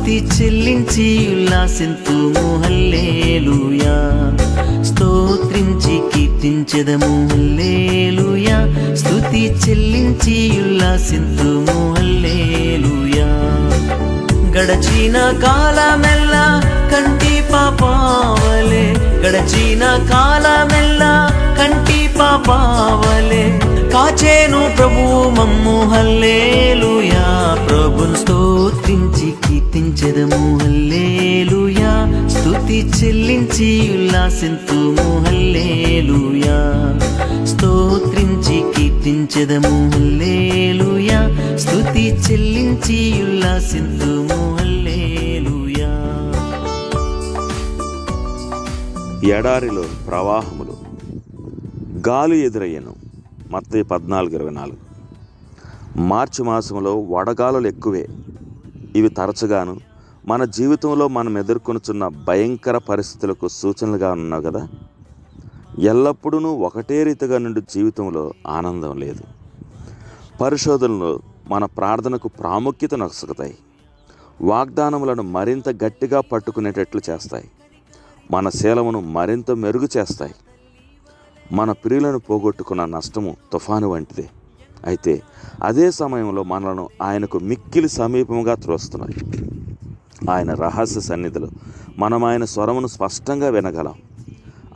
స్తుతి చెల్లించి ఉల్లాసింతుము హల్లెలూయా. స్తోత్రించి కీర్తించెదము హల్లెలూయా. స్తుతి చెల్లించి ఉల్లాసింతుము హల్లెలూయా. గడచిన కాలమెల్లా కంటి పాపావలే, గడచిన కాలమెల్లా కంటి పాపావలే కాచేను ప్రభువు మమ్ము హల్లెలూయా. ప్రభును స్తోత్రించి కీర్తించెదము హల్లెలూయా. స్తుతి చెల్లించి ఉల్లాసింతుము హల్లెలూయా. స్తోత్రించి కీర్తించెదము హల్లెలూయా. స్తుతి చెల్లించి ఉల్లాసింతుము హల్లెలూయా. ఎడారిలో ప్రవాహములు, గాలి ఎదురయ్యను. మత్తయి 14:24. మార్చి మాసంలో వడగాలులు ఎక్కువే. ఇవి తరచుగాను మన జీవితంలో మనం ఎదుర్కొనుచున్న భయంకర పరిస్థితులకు సూచనలుగా ఉన్నావు కదా. ఎల్లప్పుడూ ఒకటే రీతిగా నుండి జీవితంలో ఆనందం లేదు. పరిశోధనలో మన ప్రార్థనకు ప్రాముఖ్యత నొసగుతాయి. వాగ్దానములను మరింత గట్టిగా పట్టుకునేటట్లు చేస్తాయి. మన శీలమును మరింత మెరుగు చేస్తాయి. మన ప్రియులను పోగొట్టుకున్న నష్టము తుఫాను వంటిదే. అయితే అదే సమయంలో మనలను ఆయనకు మిక్కిలి సమీపంగా త్రోస్తున్నాయి. ఆయన రహస్య సన్నిధిలో మనం ఆయన స్వరమును స్పష్టంగా వినగలం.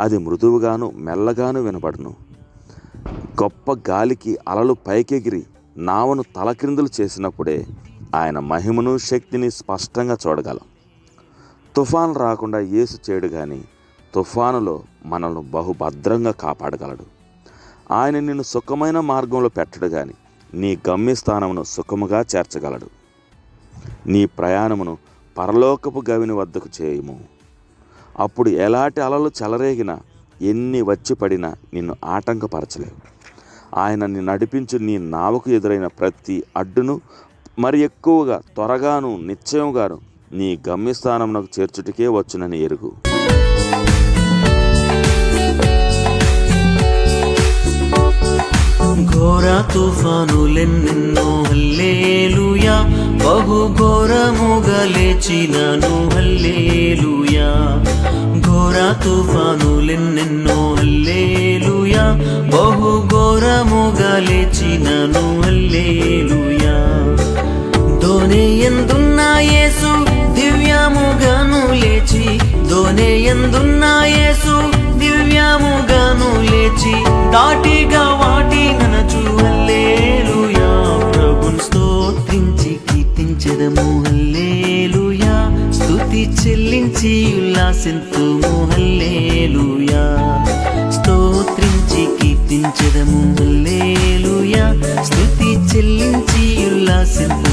అది మృదువుగాను మెల్లగాను వినబడును. గొప్ప గాలికి అలలు పైకెగిరి నావను తలక్రిందులు చేసినప్పుడే ఆయన మహిమను శక్తిని స్పష్టంగా చూడగలం. తుఫాను రాకుండా యేసు చేయడు కానీ తుఫానులో మనల్ని బహుభద్రంగా కాపాడగలడు. ఆయన నిన్ను సుఖమైన మార్గంలో పెట్టడు కానీ నీ గమ్యస్థానమును సుఖముగా చేర్చగలడు. నీ ప్రయాణమును పరలోకపు గవిని వద్దకు చేయుము. అప్పుడు ఎలాంటి అలలు చెలరేగినా, ఎన్ని వచ్చి పడినా నిన్ను ఆటంకపరచలేవు. ఆయన నిన్ను నడిపించు నీ నావకు ఎదురైన ప్రతి అడ్డును మరి ఎక్కువగా త్వరగాను నిశ్చయంగాను నీ గమ్యస్థానమునకు చేర్చుటకే వచ్చునని ఎరుగు. ఘోర తుఫానులెన్నెన్నో హల్లెలూయా. బహు ఘోరముగా లేచినను హల్లెలూయా. ఘోర తుఫానులెన్నెన్నో హల్లెలూయా. బహు ఘోరముగా లేచినను హల్లెలూయా. దోణియందున్న యేసు దివ్యముగాను లేచి, దోణియందున్న యేసు దివ్యముగాను లేచి దాటిగా వాటి ననచు హల్లెలూయా. ప్రభుని స్తోత్రించి కీర్తించెదము హల్లెలూయా. స్తుతి చెల్లించి ఉల్లాసింతుము హల్లెలూయా. స్తోత్రించి కీర్తించెదము హల్లెలూయా. స్తుతి చెల్లించి ఉల్లాసింతుము